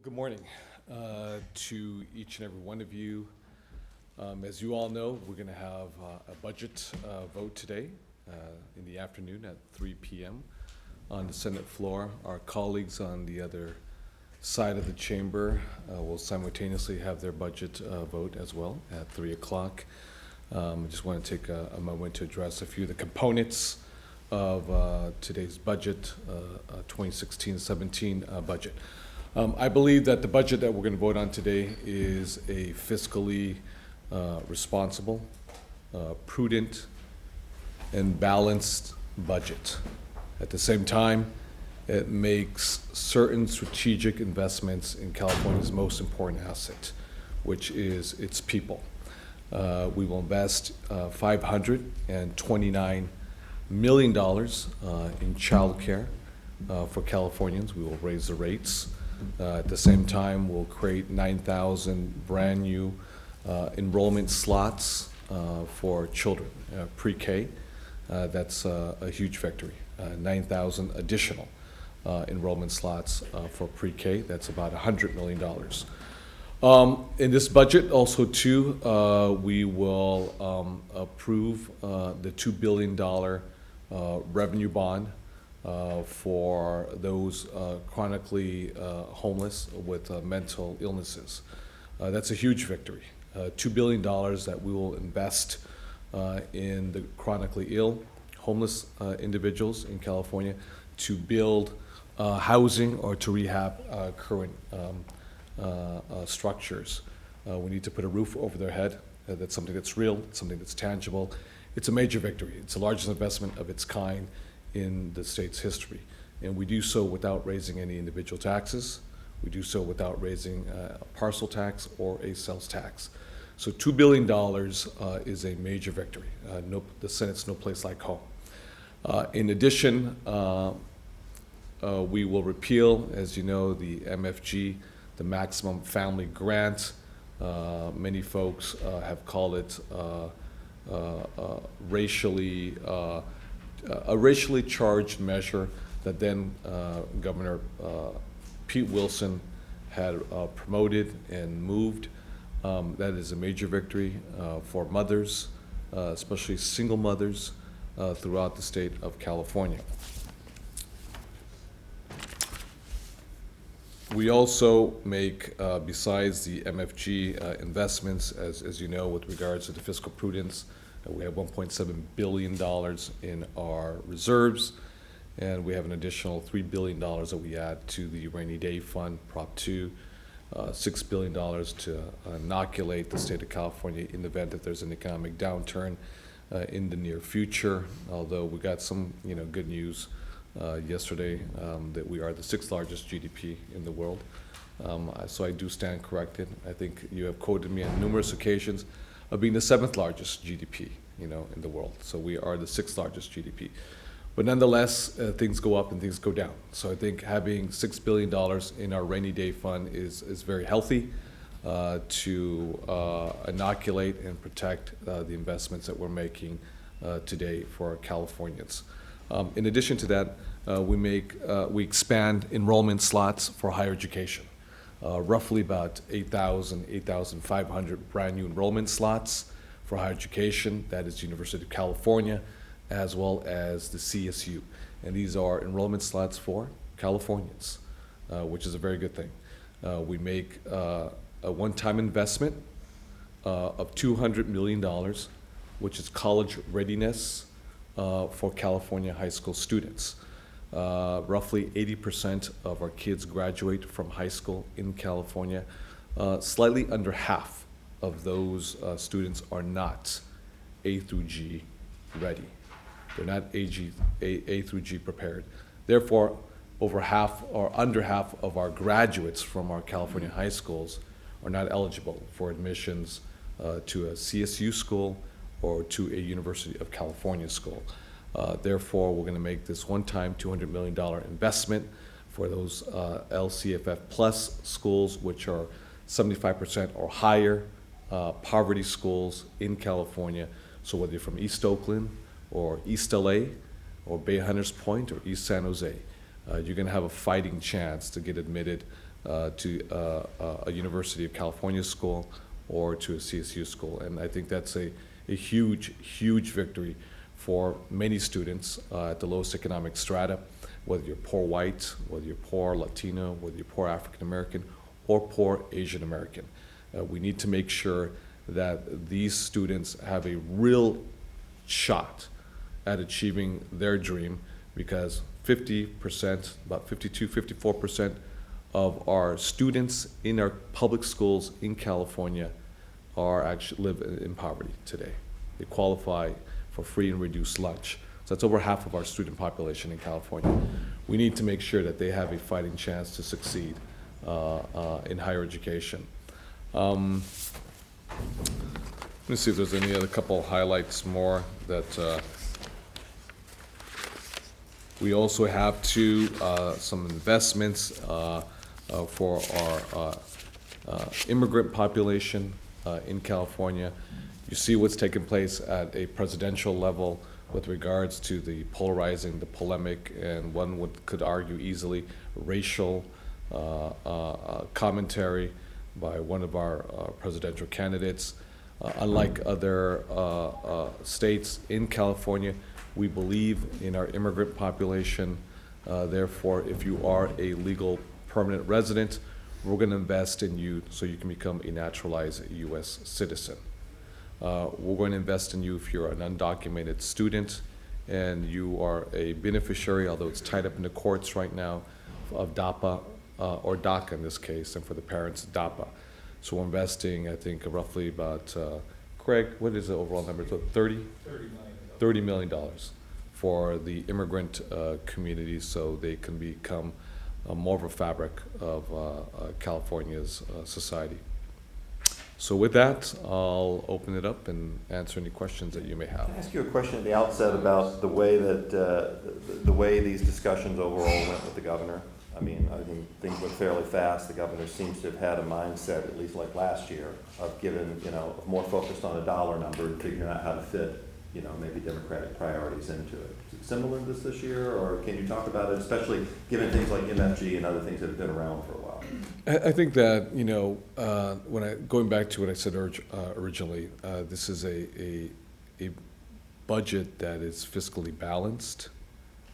Good morning to each and every one of you. As you all know, we're going to have a budget vote today in the afternoon at 3 p.m. on the Senate floor. Our colleagues on the other side of the chamber will simultaneously have their budget vote as well at 3 o'clock. I just want to take a moment to address a few of the components of today's budget, 2016-17 budget. I believe that the budget that we're going to vote on today is a fiscally responsible, prudent, and balanced budget. At the same time, it makes certain strategic investments in California's most important asset, which is its people. We will invest $529 million in child care for Californians. We will raise the rates. At the same time, we'll create 9,000 brand new enrollment slots for children, pre-K. That's a huge victory. 9,000 additional enrollment slots for pre-K. That's about $100 million. In this budget, also too, we will approve the $2 billion revenue bond for those chronically homeless with mental illnesses. That's a huge victory. $2 billion that we will invest in the chronically ill, homeless individuals in California to build housing or to rehab current structures. We need to put a roof over their head. That's something that's real, something that's tangible. It's a major victory. It's the largest investment of its kind in the state's history. And we do so without raising any individual taxes. We do so without raising a parcel tax or a sales tax. So $2 billion is a major victory. The Senate's no place like home. In addition, we will repeal, as you know, the MFG, the Maximum Family Grant. Many folks have called it a racially charged measure that then Governor Pete Wilson had promoted and moved. That is a major victory for mothers, especially single mothers throughout the state of California. We also make, besides the MFG investments, as you know, with regards to the fiscal prudence, we have $1.7 billion in our reserves, and we have an additional $3 billion that we add to the rainy day fund, Prop 2, $6 billion to inoculate the state of California in the event that there's an economic downturn in the near future. Although we got some, good news yesterday that we are the 6th largest GDP in the world. So I do stand corrected. I think you have quoted me on numerous occasions of being the 7th largest GDP, in the world. So we are the 6th largest GDP. But nonetheless, things go up and things go down. So I think having $6 billion in our rainy day fund is very healthy to inoculate and protect the investments that we're making today for our Californians. In addition to that, we expand enrollment slots for higher education. Roughly about 8,500 brand new enrollment slots for higher education. That is the University of California, as well as the CSU. And these are enrollment slots for Californians, which is a very good thing. We make a one-time investment of $200 million, which is college readiness for California high school students. Roughly 80% of our kids graduate from high school in California. Slightly under half of those students are not A through G ready. They're not A through G prepared. Therefore, over half or under half of our graduates from our California high schools are not eligible for admissions to a CSU school or to a University of California school. Therefore, we're going to make this one-time $200 million investment for those LCFF plus schools, which are 75% or higher poverty schools in California. So whether you're from East Oakland or East LA or Bay Hunters Point or East San Jose, you're going to have a fighting chance to get admitted to a University of California school or to a CSU school. And I think that's a huge, huge victory for many students at the lowest economic strata, whether you're poor white, whether you're poor Latino, whether you're poor African American, or poor Asian American. We need to make sure that these students have a real shot at achieving their dream, because 50%, about 52, 54% of our students in our public schools in California live in poverty today. They qualify for free and reduced lunch. So that's over half of our student population in California. We need to make sure that they have a fighting chance to succeed in higher education. Let me see if there's any other couple highlights more that we also have some investments for our immigrant population in California. You see what's taking place at a presidential level with regards to the polarizing, the polemic, and one could argue easily racial commentary by one of our presidential candidates. Unlike other states in California, we believe in our immigrant population. Therefore, if you are a legal permanent resident, we're going to invest in you so you can become a naturalized U.S. citizen. We're going to invest in you if you're an undocumented student and you are a beneficiary, although it's tied up in the courts right now, of DAPA or DACA in this case, and for the parents, DAPA. So we're investing, I think, roughly about, Craig, what is the overall number? So $30 million for the immigrant community so they can become more of a fabric of California's society. So with that, I'll open it up and answer any questions that you may have. Can I ask you a question at the outset about the way that the way these discussions overall went with the governor? I mean, I think things went fairly fast. The governor seems to have had a mindset, at least like last year, of giving, more focused on a dollar number and figuring out how to fit, maybe Democratic priorities into it. Is it similar to this year, or can you talk about it, especially given things like MFG and other things that have been around for a while? I think that, going back to what I said originally, this is a budget that is fiscally balanced,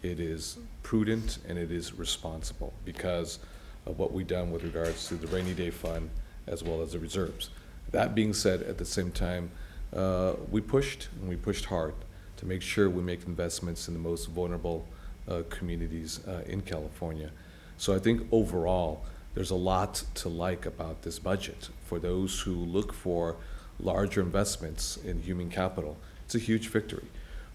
it is prudent, and it is responsible because of what we've done with regards to the rainy day fund as well as the reserves. That being said, at the same time, we pushed hard to make sure we make investments in the most vulnerable communities in California. So I think overall, there's a lot to like about this budget. For those who look for larger investments in human capital, it's a huge victory.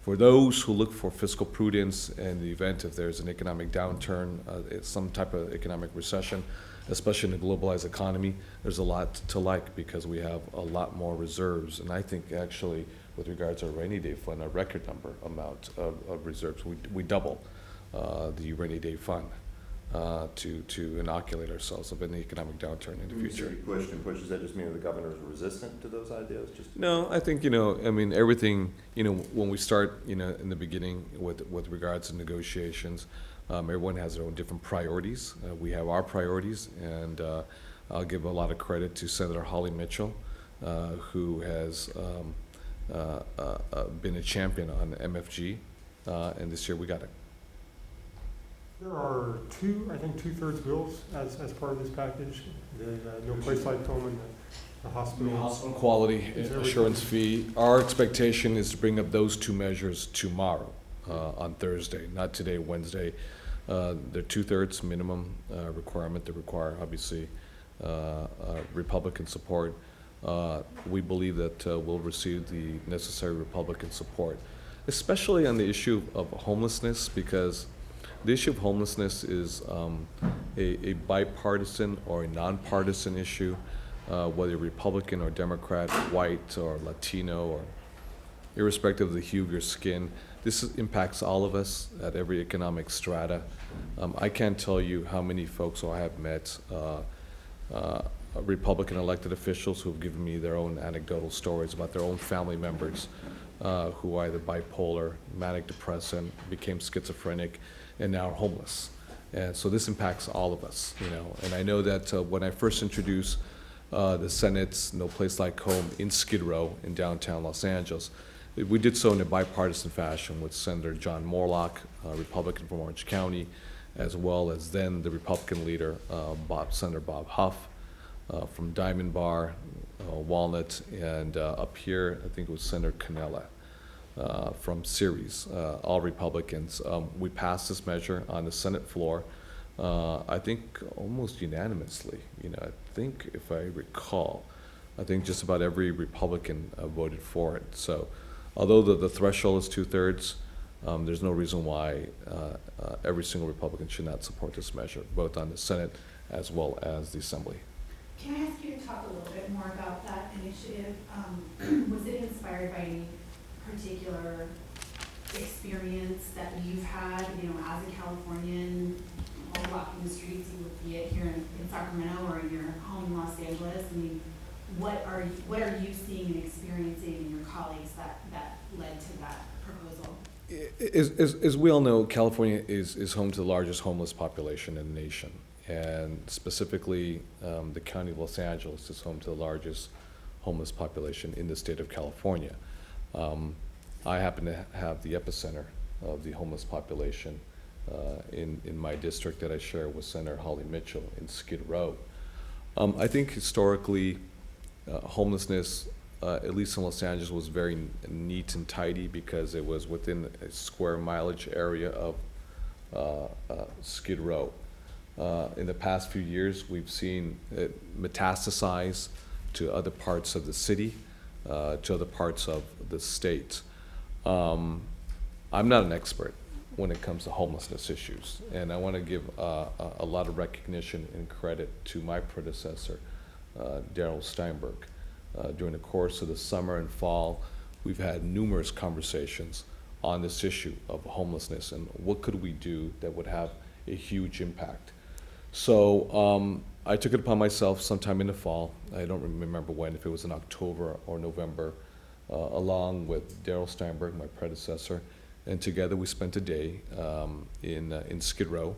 For those who look for fiscal prudence in the event if there's an economic downturn, some type of economic recession, especially in a globalized economy, there's a lot to like because we have a lot more reserves. And I think actually with regards to our rainy day fund, a record amount of reserves, we double the rainy day fund. To inoculate ourselves of any economic downturn in the future. Pushed, does that just mean the governor is resistant to those ideas? No, I think, everything, when we start, in the beginning with regards to negotiations, everyone has their own different priorities. We have our priorities, and I'll give a lot of credit to Senator Holly Mitchell, who has been a champion on MFG, and this year we got it. There are two-thirds bills as part of this package. The no place like home and the hospital. Quality assurance fee. Our expectation is to bring up those two measures tomorrow, on Thursday, not today, Wednesday. They're two-thirds minimum requirement. They require, obviously, Republican support. We believe that we'll receive the necessary Republican support, especially on the issue of homelessness, because the issue of homelessness is a bipartisan or a nonpartisan issue, whether you're Republican or Democrat, white or Latino, or irrespective of the hue of your skin. This impacts all of us at every economic strata. I can't tell you how many folks I have met, Republican elected officials who have given me their own anecdotal stories about their own family members who are either bipolar, manic depressant, became schizophrenic, and now are homeless. And so this impacts all of us, and I know that when I first introduced the Senate's No Place Like Home in Skid Row in downtown Los Angeles, we did so in a bipartisan fashion with Senator John Morlock, Republican from Orange County, as well as then the Republican leader, Senator Bob Huff from Diamond Bar, Walnut, and up here, I think it was Senator Canella from Ceres, all Republicans. We passed this measure on the Senate floor, I think almost unanimously. I think if I recall, I think just about every Republican voted for it. So although the threshold is 2/3, there's no reason why every single Republican should not support this measure, both on the Senate as well as the Assembly. Can I ask you to talk a little bit more about that initiative? Was it inspired by any particular experience that you've had, as a Californian, while walking the streets, you would be it here in Sacramento or in your home in Los Angeles? I mean, what are you seeing and experiencing in your colleagues that led to that proposal? As we all know, California is home to the largest homeless population in the nation. And specifically, the county of Los Angeles is home to the largest homeless population in the state of California. I happen to have the epicenter of the homeless population in my district that I share with Senator Holly Mitchell in Skid Row. I think historically, homelessness, at least in Los Angeles, was very neat and tidy because it was within a square mileage area of Skid Row. In the past few years, we've seen it metastasize to other parts of the city, to other parts of the state. I'm not an expert when it comes to homelessness issues, and I want to give a lot of recognition and credit to my predecessor, Darrell Steinberg. During the course of the summer and fall, we've had numerous conversations on this issue of homelessness and what could we do that would have a huge impact. So I took it upon myself sometime in the fall, I don't remember when, if it was in October or November, along with Darrell Steinberg, my predecessor, and together we spent a day in Skid Row.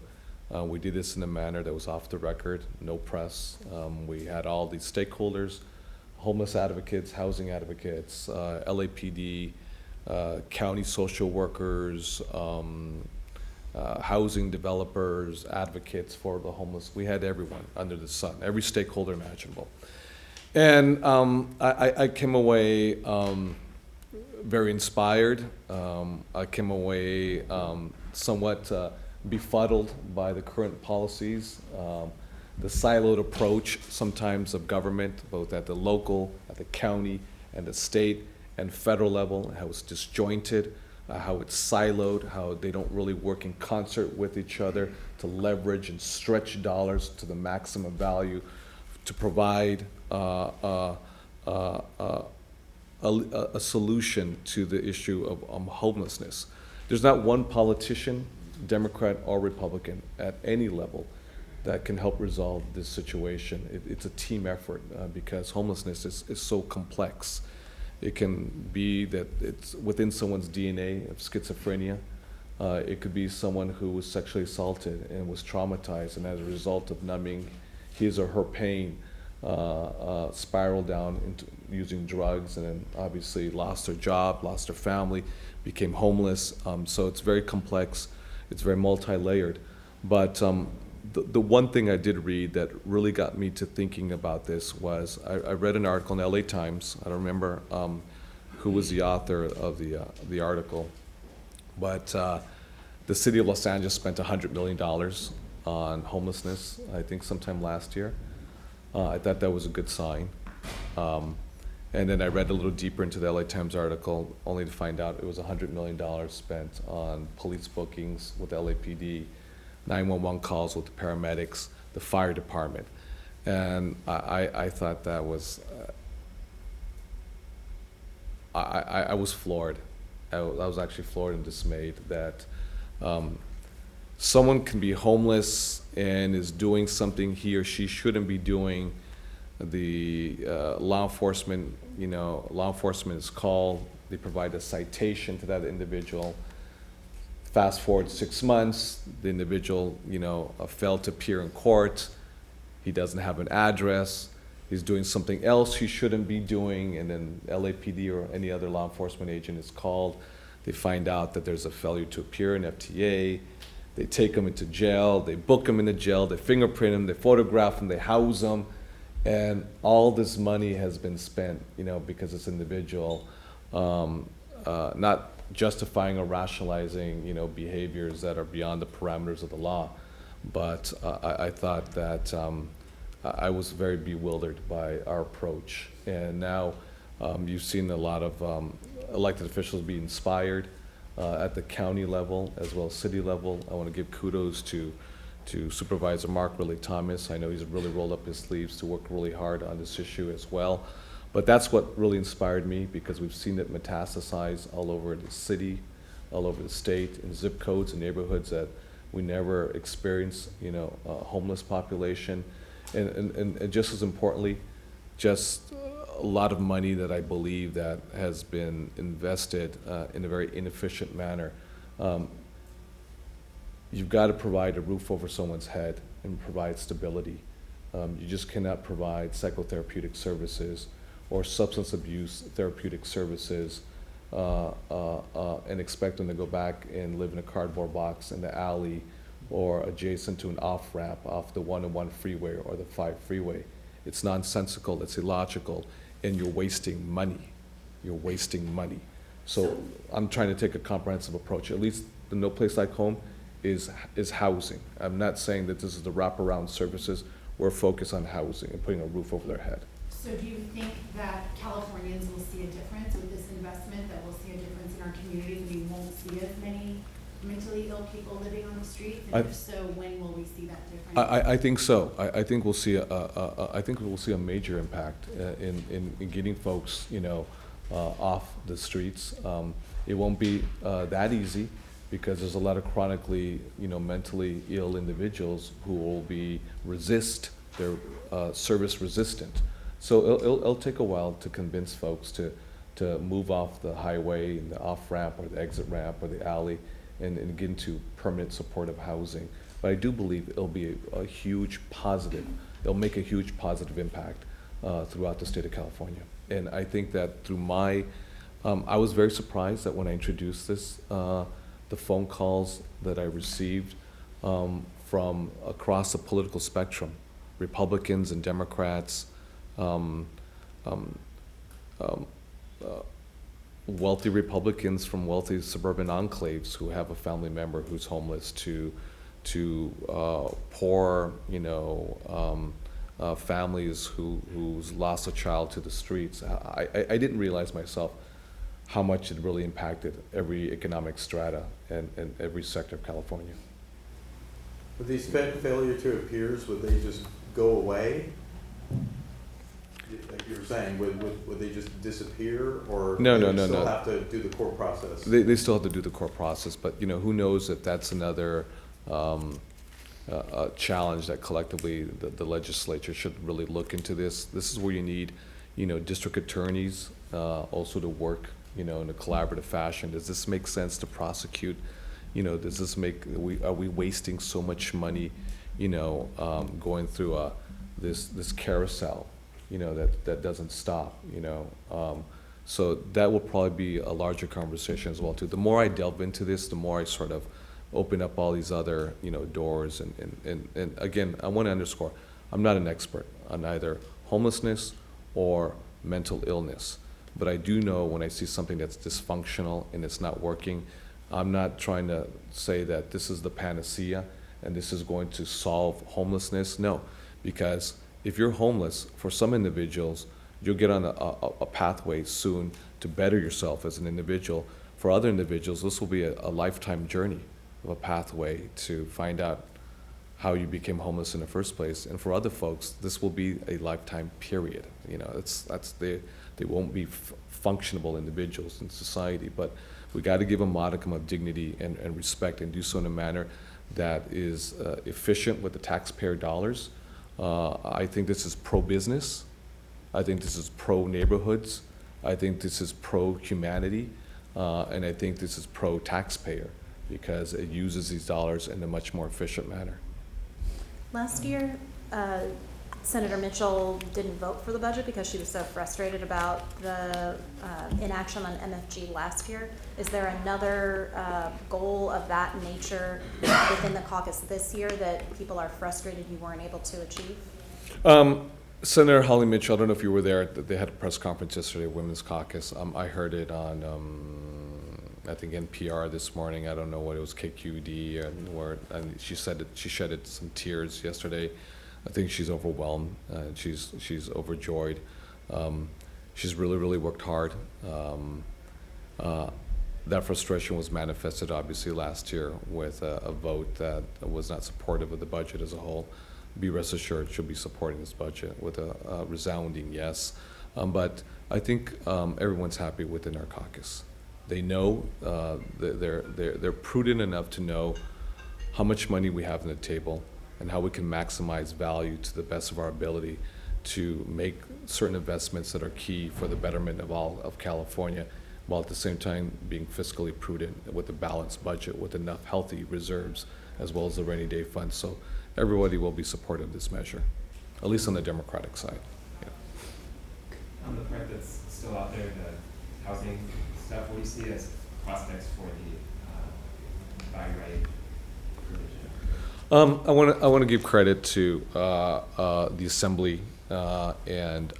We did this in a manner that was off the record, no press. We had all these stakeholders, homeless advocates, housing advocates, LAPD, county social workers, housing developers, advocates for the homeless. We had everyone under the sun, every stakeholder imaginable. And I came away very inspired. I came away somewhat befuddled by the current policies, the siloed approach sometimes of government, both at the local, at the county, and the state and federal level, how it's disjointed, how it's siloed, how they don't really work in concert with each other to leverage and stretch dollars to the maximum value to provide a solution to the issue of homelessness. There's not one politician, Democrat or Republican, at any level that can help resolve this situation. It's a team effort because homelessness is so complex. It can be that it's within someone's DNA of schizophrenia. It could be someone who was sexually assaulted and was traumatized, and as a result of numbing his or her pain, spiraled down into using drugs, and then obviously lost their job, lost their family, became homeless. So it's very complex. It's very multi-layered. But the one thing I did read that really got me to thinking about this was I read an article in the LA Times. I don't remember who was the author of the article, but the city of Los Angeles spent $100 million on homelessness, I think sometime last year. I thought that was a good sign. And then I read a little deeper into the LA Times article, only to find out it was $100 million spent on police bookings with LAPD, 911 calls with the paramedics, the fire department. And I thought that was, I was floored. I was actually floored and dismayed that someone can be homeless and is doing something he or she shouldn't be doing. The law enforcement is called, they provide a citation to that individual. Fast forward 6 months, the individual, failed to appear in court. He doesn't have an address. He's doing something else he shouldn't be doing, and then LAPD or any other law enforcement agent is called. They find out that there's a failure to appear in FTA. They take him into jail. They book him into jail. They fingerprint him. They photograph him. They house him. And all this money has been spent, because this individual, not justifying or rationalizing, behaviors that are beyond the parameters of the law. But I thought that I was very bewildered by our approach. And now you've seen a lot of elected officials be inspired at the county level as well as city level. I want to give kudos to Supervisor Mark Ridley Thomas. I know he's really rolled up his sleeves to work really hard on this issue as well. But that's what really inspired me, because we've seen it metastasize all over the city, all over the state, in zip codes and neighborhoods that we never experienced, a homeless population. And just as importantly, just a lot of money that I believe that has been invested in a very inefficient manner. You've got to provide a roof over someone's head and provide stability. You just cannot provide psychotherapeutic services or substance abuse therapeutic services and expect them to go back and live in a cardboard box in the alley or adjacent to an off-ramp off the 101 freeway or the 5 freeway. It's nonsensical, it's illogical, and you're wasting money. You're wasting money. So I'm trying to take a comprehensive approach. At least the No Place Like Home is housing. I'm not saying that this is the wraparound services. We're focused on housing and putting a roof over their head. So do you think that Californians will see a difference with this investment, that we'll see a difference in our communities, and we won't see as many mentally ill people living on the streets? And if so, when will we see that difference? I think so. I think we'll see a major impact in getting folks, off the streets. It won't be that easy, because there's a lot of chronically, mentally ill individuals who will be they're service resistant. So it'll take a while to convince folks to move off the highway and the off ramp or the exit ramp or the alley and get into permanent supportive housing. But I do believe it'll be a huge positive. It'll make a huge positive impact throughout the state of California. And I think that through I was very surprised that when I introduced this, the phone calls that I received from across the political spectrum, Republicans and Democrats, wealthy Republicans from wealthy suburban enclaves who have a family member who's homeless, to poor, families who's lost a child to the streets. I didn't realize myself how much it really impacted every economic strata and every sector of California. With these failure to appears, would they just go away? Like you were saying, would they just disappear, or No. still have to do the court process? They still have to do the court process, but who knows if that's another challenge that collectively the legislature should really look into this. This is where you need, district attorneys also to work, in a collaborative fashion. Does this make sense to prosecute? Does this are we wasting so much money, going through this carousel, that doesn't stop, so that will probably be a larger conversation as well too. The more I delve into this, the more I sort of open up all these other, doors. And again, I want to underscore, I'm not an expert on either homelessness or mental illness, but I do know when I see something that's dysfunctional and it's not working, I'm not trying to say that this is the panacea and this is going to solve homelessness. No, because if you're homeless, for some individuals, you'll get on a pathway soon to better yourself as an individual. For other individuals, this will be a lifetime journey of a pathway to find out how you became homeless in the first place. And for other folks, this will be a lifetime period. They won't be functionable individuals in society, but we got to give a modicum of dignity and respect, and do so in a manner that is efficient with the taxpayer dollars. I think this is pro-business. I think this is pro-neighborhoods. I think this is pro-humanity. And I think this is pro-taxpayer. because it uses these dollars in a much more efficient manner. Last year, Senator Mitchell didn't vote for the budget because she was so frustrated about the inaction on MFG last year. Is there another goal of that nature within the caucus this year that people are frustrated you weren't able to achieve? Senator Holly Mitchell, I don't know if you were there, they had a press conference yesterday, Women's Caucus. I heard it on, I think NPR this morning. I don't know what it was, KQED, and she said that she shedded some tears yesterday. I think she's overwhelmed. She's overjoyed. She's really worked hard. That frustration was manifested obviously last year with a vote that was not supportive of the budget as a whole. Be rest assured she'll be supporting this budget with a resounding yes. But I think everyone's happy within our caucus. They know they're prudent enough to know how much money we have on the table and how we can maximize value to the best of our ability to make certain investments that are key for the betterment of all of California, while at the same time being fiscally prudent with a balanced budget with enough healthy reserves as well as the rainy day fund. So everybody will be supportive of this measure, at least on the Democratic side. Yeah. On the part that's still out there, the housing stuff, what do you see as prospects for the buy right provision? I want to give credit to the Assembly and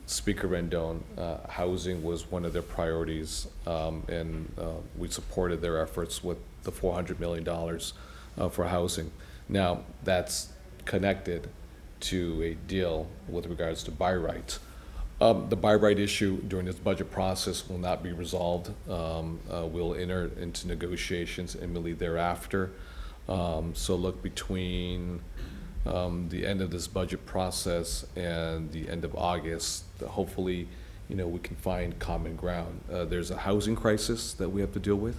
Speaker Rendon. Housing was one of their priorities, and we supported their efforts with the $400 million for housing. Now, that's connected to a deal with regards to buy rights. The buy right issue during this budget process will not be resolved. We'll enter into negotiations immediately thereafter. So look between the end of this budget process and the end of August, hopefully, we can find common ground. There's a housing crisis that we have to deal with.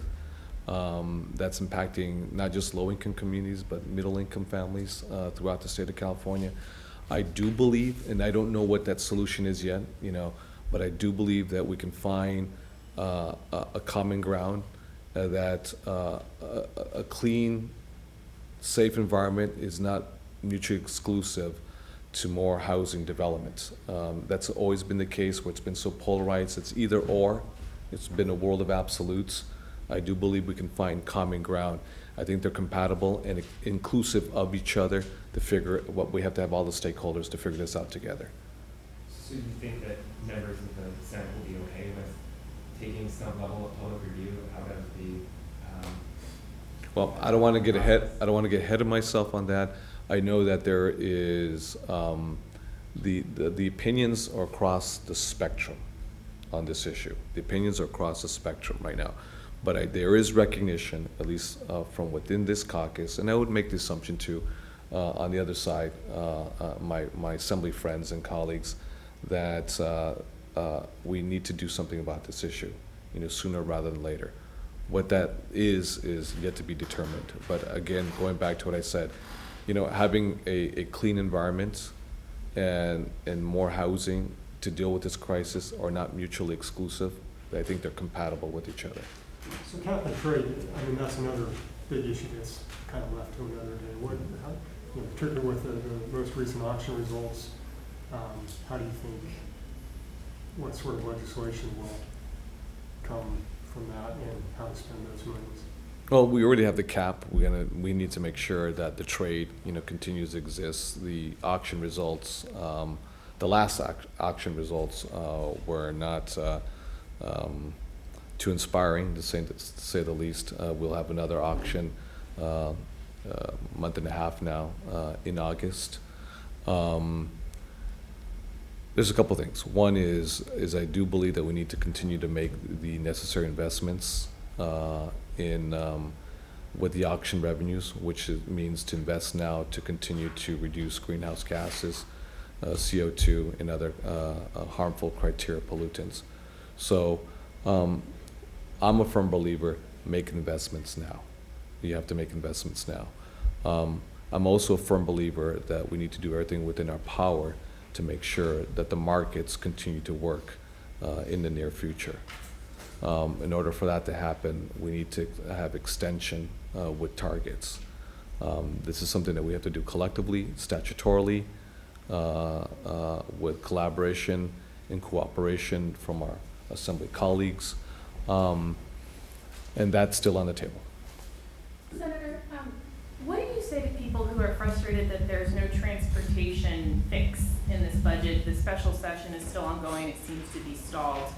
That's impacting not just low-income communities, but middle-income families throughout the state of California. I do believe, and I don't know what that solution is yet, but I do believe that we can find a common ground, that a clean, safe environment is not mutually exclusive to more housing development. That's always been the case where it's been so polarized. It's either or. It's been a world of absolutes. I do believe we can find common ground. I think they're compatible and inclusive of each other to figure what we have to have all the stakeholders to figure this out together. So you think that members of the Senate will be okay with taking some level of public review out of the? Well, I don't want to get ahead. I don't want to get ahead of myself on that. I know that there is the opinions are across the spectrum on this issue. The opinions are across the spectrum right now. But there is recognition, at least from within this caucus, and I would make the assumption too, on the other side, my Assembly friends and colleagues, that we need to do something about this issue, sooner rather than later. What that is yet to be determined. But again, going back to what I said, having a clean environment and more housing to deal with this crisis are not mutually exclusive. I think they're compatible with each other. So cap and trade, that's another big issue that's kind of left to another day. Particularly with the most recent auction results, how do you think, what sort of legislation will come from that and how to spend those monies? Well, we already have the cap. We need to make sure that the trade, continues to exist. The auction results, the last auction results were not too inspiring, to say the least. We'll have another auction month and a half now in August. There's a couple things. One is I do believe that we need to continue to make the necessary investments with the auction revenues, which means to invest now to continue to reduce greenhouse gases, CO2, and other harmful criteria pollutants. So I'm a firm believer, make investments now. You have to make investments now. I'm also a firm believer that we need to do everything within our power to make sure that the markets continue to work in the near future. In order for that to happen, we need to have extension with targets. This is something that we have to do collectively, statutorily, with collaboration and cooperation from our assembly colleagues, and that's still on the table. Senator, what do you say to people who are frustrated that there's no transportation fix in this budget? The special session is still ongoing, it seems to be stalled.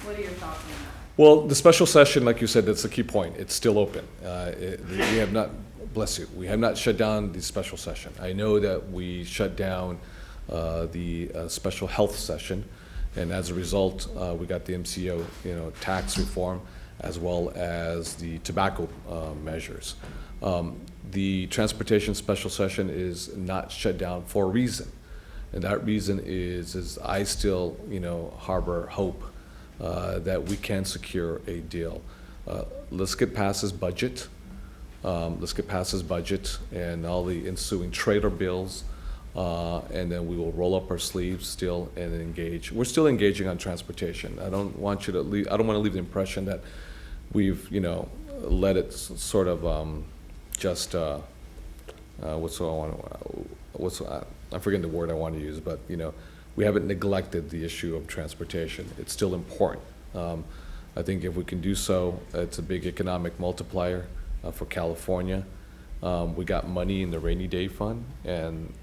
What are your thoughts on that? Well, the special session, like you said, that's the key point. It's still open. We have not, bless you, we have not shut down the special session. I know that we shut down the special health session, and as a result, we got the MCO, tax reform, as well as the tobacco measures. The transportation special session is not shut down for a reason, and that reason is I still, harbor hope that we can secure a deal. Let's get past this budget. Let's get past this budget and all the ensuing trailer bills, and then we will roll up our sleeves still and engage. We're still engaging on transportation. I don't want you to leave. I don't want to leave the impression that we've, let it sort of I'm forgetting the word I want to use, but we haven't neglected the issue of transportation. It's still important. I think if we can do so, it's a big economic multiplier for California. We got money in the rainy day fund, and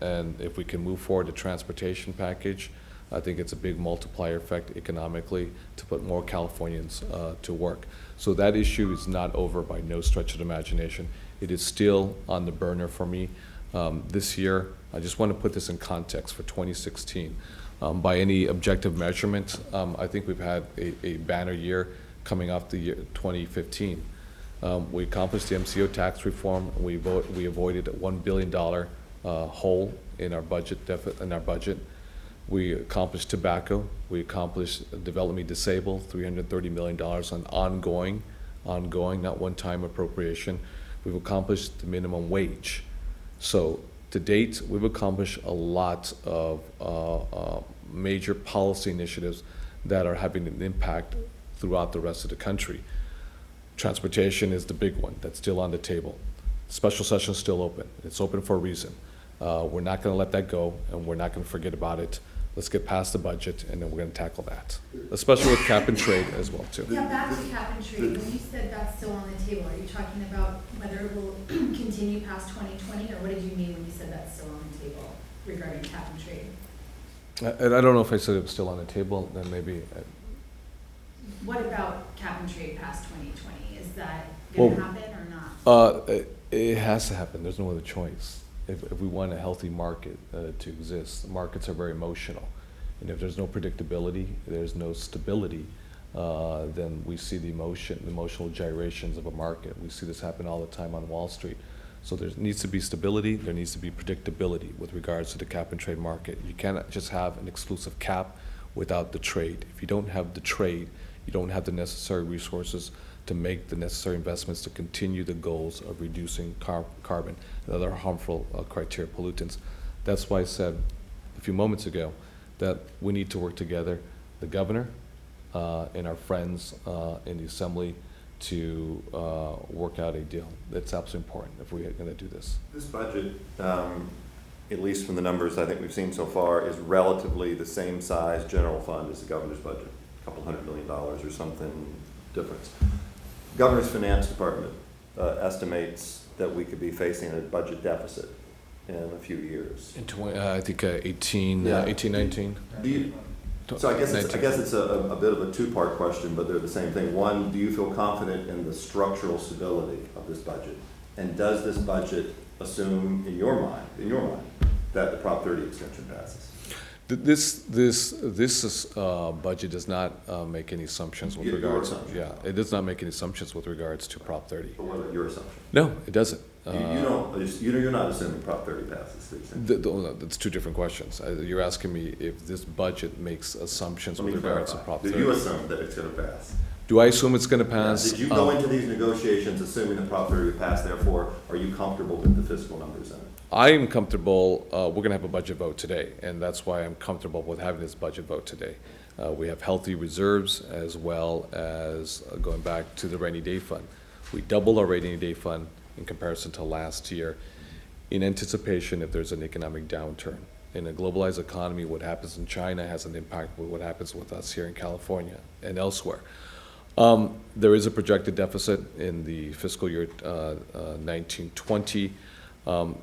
if we can move forward the transportation package, I think it's a big multiplier effect economically to put more Californians to work. So that issue is not over by no stretch of the imagination. It is still on the burner for me. This year, I just want to put this in context for 2016. By any objective measurement, I think we've had a banner year coming off the year 2015. We accomplished the MCO tax reform. We avoided a $1 billion hole in our budget. We accomplished tobacco. We accomplished development disabled, $330 million on ongoing, not one-time appropriation. We've accomplished the minimum wage. So to date, we've accomplished a lot of major policy initiatives that are having an impact throughout the rest of the country. Transportation is the big one that's still on the table. Special session is still open. It's open for a reason. We're not going to let that go, and we're not going to forget about it. Let's get past the budget, and then we're going to tackle that, especially with cap and trade as well, too. Yeah, back to cap and trade, when you said that's still on the table, are you talking about whether it will continue past 2020, or what did you mean when you said that's still on the table regarding cap and trade? And I don't know if I said it was still on the table, then maybe. What about cap and trade past 2020? Is that going to happen or not? It has to happen. There's no other choice. If we want a healthy market to exist, markets are very emotional. And if there's no predictability, there's no stability, then we see the emotional gyrations of a market. We see this happen all the time on Wall Street. So there needs to be stability, there needs to be predictability with regards to the cap and trade market. You cannot just have an exclusive cap without the trade. If you don't have the trade, you don't have the necessary resources to make the necessary investments to continue the goals of reducing carbon and other harmful criteria pollutants. That's why I said a few moments ago that we need to work together, the governor and our friends in the assembly, to work out a deal. That's absolutely important if we're going to do this. This budget, at least from the numbers I think we've seen so far, is relatively the same size general fund as the governor's budget, a couple $100 million or something difference. Governor's finance department estimates that we could be facing a budget deficit in a few years. In I think 18, Yeah. 19. Do you, so I guess it's a bit of a two-part question, but they're the same thing. One, do you feel confident in the structural stability of this budget? And does this budget assume, in your mind, that the Prop 30 extension passes? This budget does not make any assumptions with Your regards. assumption. Yeah, it does not make any assumptions with regards to Prop 30. But what are your assumptions? No, it doesn't. You're not assuming Prop 30 passes. That's two different questions. You're asking me if this budget makes assumptions with regards to Prop 30. Do you assume that it's going to pass? Do I assume it's going to pass? Did you go into these negotiations assuming that Prop 30 would pass? Therefore, are you comfortable with the fiscal numbers in it? I am comfortable. We're going to have a budget vote today, and that's why I'm comfortable with having this budget vote today. We have healthy reserves as well as going back to the rainy day fund. We doubled our rainy day fund in comparison to last year in anticipation if there's an economic downturn. In a globalized economy, what happens in China has an impact with what happens with us here in California and elsewhere. There is a projected deficit in the fiscal year 1920.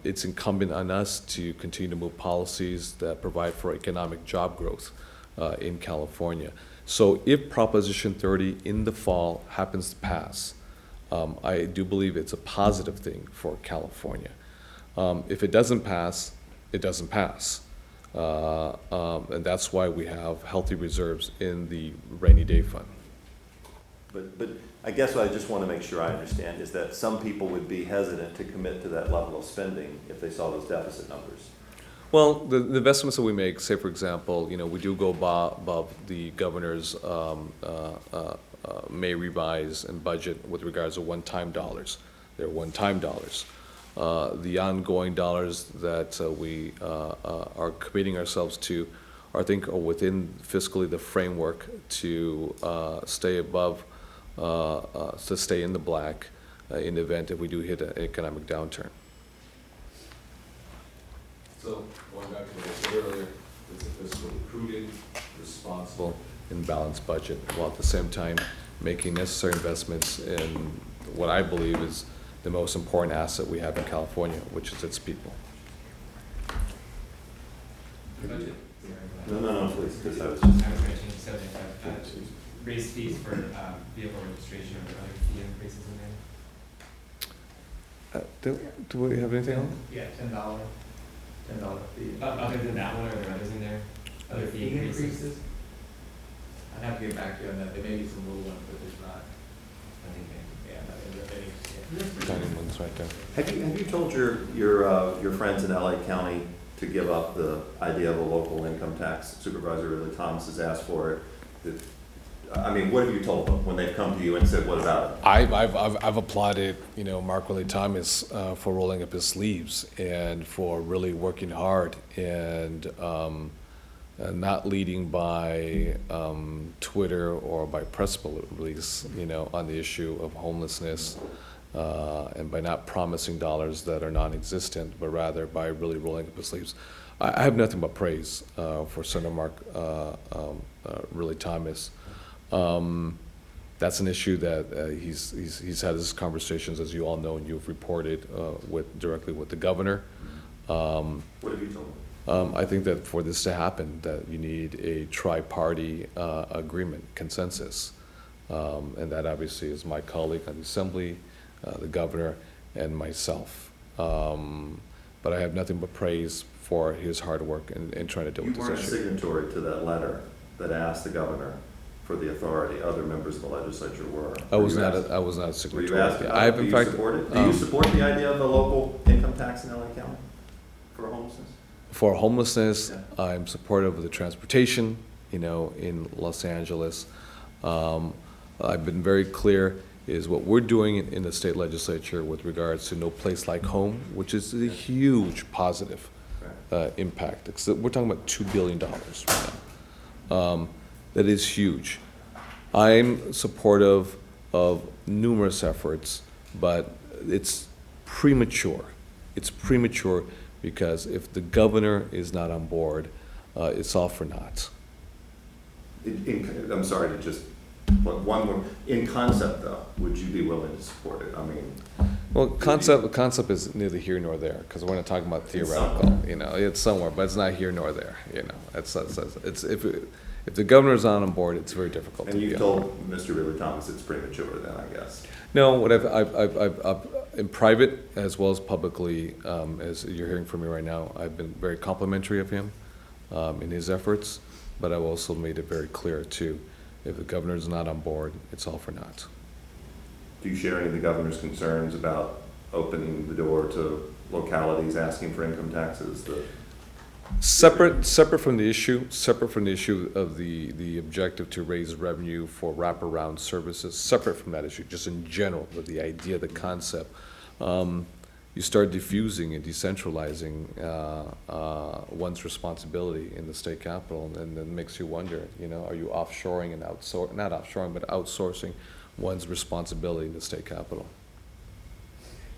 It's incumbent on us to continue to move policies that provide for economic job growth in California. So if Proposition 30 in the fall happens to pass, I do believe it's a positive thing for California. If it doesn't pass, it doesn't pass. And that's why we have healthy reserves in the rainy day fund. But I guess what I just want to make sure I understand is that some people would be hesitant to commit to that level of spending if they saw those deficit numbers. Well, the investments that we make, say for example, we do go above the governor's may revise and budget with regards to one-time dollars. They're one-time dollars. The ongoing dollars that we are committing ourselves to, I think, are within fiscally the framework to stay above, to stay in the black in the event if we do hit an economic downturn. So, going back to what I said earlier, it's a fiscally prudent, responsible, and balanced budget, while at the same time making necessary investments in what I believe is the most important asset we have in California, which is its people. Budget. No, please, because I was I was just, gonna change the subject, but, raise fees for, vehicle registration or other fee increases in there? Do we have anything else? Yeah, $10 fee. Other than that one, are there others in there? Other fee increases? I'd have to get back to you on that, there may be some little ones, but there's not, I think they- yeah, not any. Tiny ones right there. have you told your friends in LA County to give up the idea of a local income tax? Supervisor Ridley Thomas has asked for it. I mean, what have you told them when they've come to you and said, what about it? I've applauded, Mark Willie Thomas for rolling up his sleeves and for really working hard and not leading by Twitter or by press release, on the issue of homelessness, and by not promising dollars that are non-existent, but rather by really rolling up his sleeves. I have nothing but praise for Senator Mark Willie Thomas. That's an issue that he's had his conversations, as you all know, and you've reported directly with the governor. What have you told them? I think that for this to happen, that you need a tri-party agreement, consensus. And that obviously is my colleague on the Assembly, the governor, and myself. But I have nothing but praise for his hard work in trying to deal You with this weren't a issue. signatory to that letter that asked the governor for the authority. Other members of the legislature were. I was not asked- a Were signatory. you asked about I it? have, Do in you fact, support it? Do you support the idea of a local income tax in LA County for homelessness? for homelessness, Yeah. I'm supportive of the transportation, in Los Angeles. I've been very clear is what we're doing in the state legislature with regards to No Place Like Home, which is a huge positive impact. We're talking about $2 billion right now. That is huge. I'm supportive of numerous efforts, but it's premature. It's premature because if the governor is not on board, it's all for naught. I'm sorry to just, but one more, in concept though, would you be willing to support it? I mean, Well, concept is neither here nor there, because we're not talking about theoretical, it's somewhere, but it's not here nor there, it's, if the governor's not on board, it's very difficult to and you get. told Mr. Ridley Thomas it's premature then, I guess. No, what I've in private as well as publicly, as you're hearing from me right now, I've been very complimentary of him in his efforts, but I've also made it very clear too, if the governor's not on board, it's all for naught. Do you share any of the governor's concerns about opening the door to localities asking for income taxes? Separate from the issue of the objective to raise revenue for wraparound services, separate from that issue, just in general, with the idea, the concept. you start diffusing and decentralizing one's responsibility in the state capital, and then makes you wonder, are you offshoring and not offshoring, but outsourcing one's responsibility in the state capital?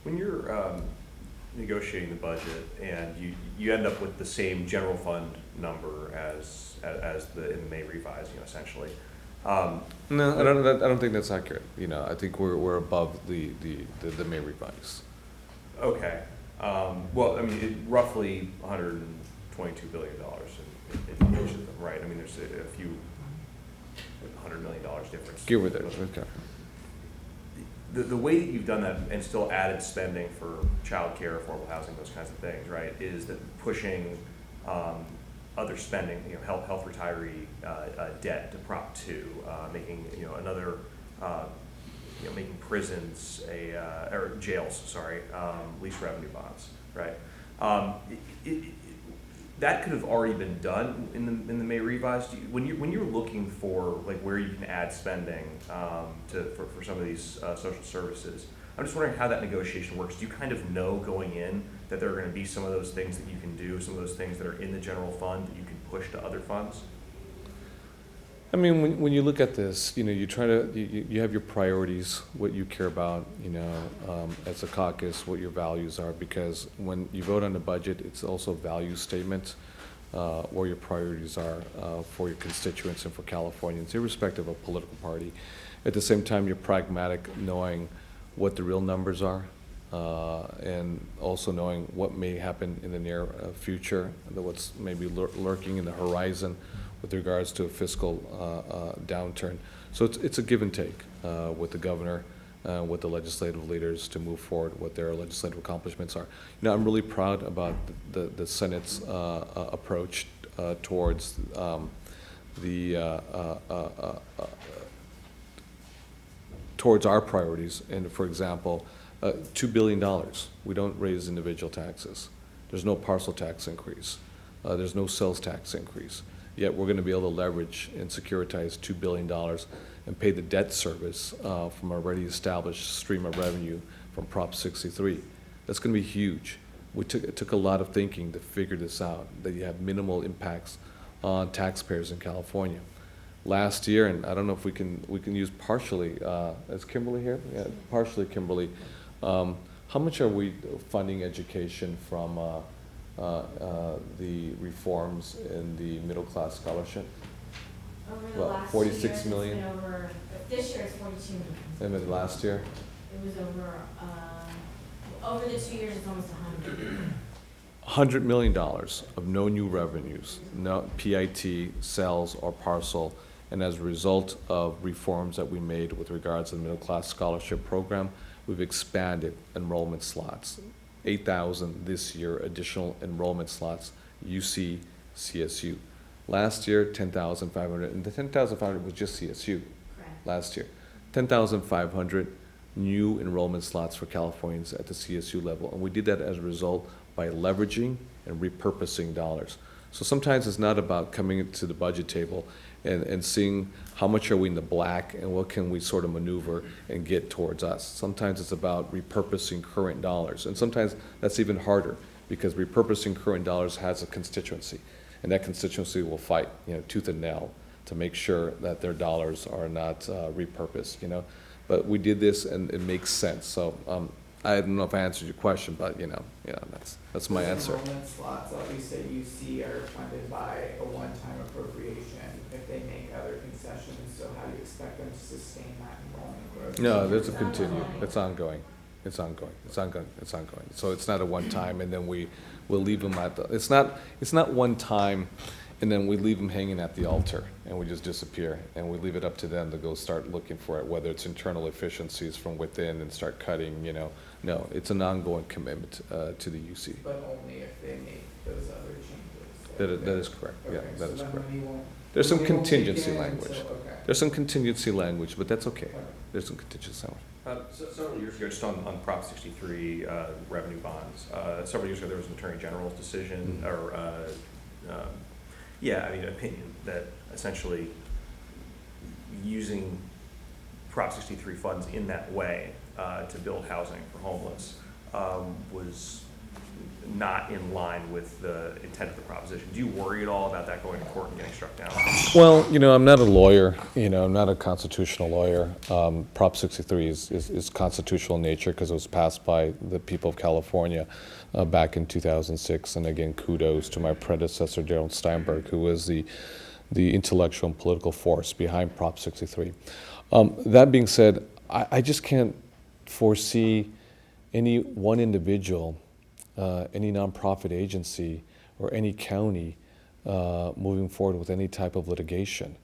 When you're negotiating the budget and you end up with the same general fund number as in the May revise, essentially. No, I don't think that's accurate. I think we're above the May revise. Okay. Well, I mean, roughly $122 billion in each of them, right? I mean, there's a few $100 million difference. Give or take. Okay. The way that you've done that and still added spending for childcare, affordable housing, those kinds of things, right, is that pushing other spending, health retiree debt to Prop 2, making another, making prisons or jails, sorry, lease revenue bonds, right? That could have already been done in the May revise. When you're looking for like where you can add spending for some of these social services, I'm just wondering how that negotiation works. Do you kind of know going in that there are going to be some of those things that you can do, some of those things that are in the general fund that you can push to other funds? I mean, when you look at this, you try to, you have your priorities, what you care about, as a caucus, what your values are, because when you vote on the budget, it's also a value statement, where your priorities are for your constituents and for Californians, irrespective of political party. At the same time, you're pragmatic, knowing what the real numbers are, and also knowing what may happen in the near future, what's maybe lurking in the horizon with regards to a fiscal downturn. So it's a give and take with the governor, with the legislative leaders to move forward, what their legislative accomplishments are. I'm really proud about the Senate's approach towards towards our priorities. And for example, $2 billion, we don't raise individual taxes. There's no parcel tax increase. There's no sales tax increase. Yet we're going to be able to leverage and securitize $2 billion and pay the debt service from already established stream of revenue from Prop 63. That's going to be huge. It took a lot of thinking to figure this out, that you have minimal impacts on taxpayers in California. Last year, and I don't know if we can use partially, is Kimberly here? Yeah, partially Kimberly. How much are we funding education from the reforms in the middle class scholarship? Over the Well, last 46 2 years, million? it's been over, this year it's 42 million. And then last year? It was over the 2 years, it's almost 100. $100 million of no new revenues, no PIT, sales, or parcel, and as a result of reforms that we made with regards to the middle class scholarship program, we've expanded enrollment slots. 8,000 this year, additional enrollment slots, UC, CSU. Last year, 10,500, and the 10,500 was just CSU. Correct. Last year. 10,500 new enrollment slots for Californians at the CSU level, and we did that as a result by leveraging and repurposing dollars. So sometimes it's not about coming to the budget table and seeing how much are we in the black and what can we sort of maneuver and get towards us. Sometimes it's about repurposing current dollars, and sometimes that's even harder because repurposing current dollars has a constituency, and that constituency will fight, tooth and nail to make sure that their dollars are not repurposed, But we did this and it makes sense. So I don't know if I answered your question, but that's my answer. Enrollment slots, at least at UC, are funded by a one-time appropriation if they make other concessions, so how do you expect them to sustain that enrollment growth? No, there's a continue, it's ongoing. So it's not a one-time and then we'll leave them at it's not one time and then we leave them hanging at the altar and we just disappear and we leave it up to them to go start looking for it, whether it's internal efficiencies from within and start cutting, No, it's an ongoing commitment to the UC. But only if they make those other changes. That is correct, yeah, Okay, that so is then correct. money won't- There's some money won't kick contingency in language. until- okay. There's some contingency language, but that's okay. Okay. There's some contingency language. Several years ago, just on Prop 63 revenue bonds, several years ago there was an Attorney General's decision, opinion that essentially using Prop 63 funds in that way to build housing for homeless was not in line with the intent of the proposition. Do you worry at all about that going to court and getting struck down? Well, I'm not a lawyer, I'm not a constitutional lawyer. Prop 63 is constitutional in nature because it was passed by the people of California back in 2006. And again, kudos to my predecessor, Gerald Steinberg, who was the intellectual and political force behind Prop 63. That being said, I just can't foresee any one individual, any nonprofit agency, or any county moving forward with any type of litigation.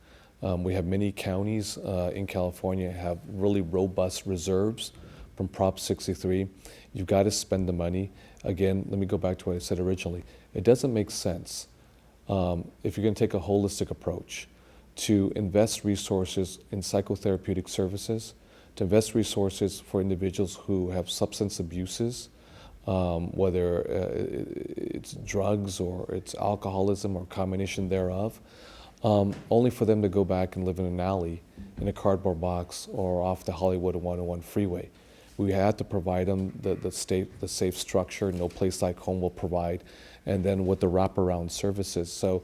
We have many counties in California have really robust reserves from Prop 63. You've got to spend the money. Again, let me go back to what I said originally. It doesn't make sense if you're going to take a holistic approach to invest resources in psychotherapeutic services, to invest resources for individuals who have substance abuses, whether it's drugs or it's alcoholism or a combination thereof, only for them to go back and live in an alley, in a cardboard box, or off the Hollywood 101 freeway. We had to provide them the safe structure no place like home will provide, and then with the wraparound services. So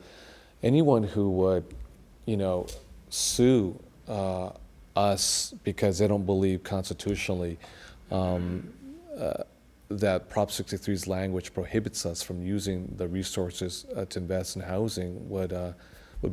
anyone who would, sue us because they don't believe constitutionally that Prop 63's language prohibits us from using the resources to invest in housing would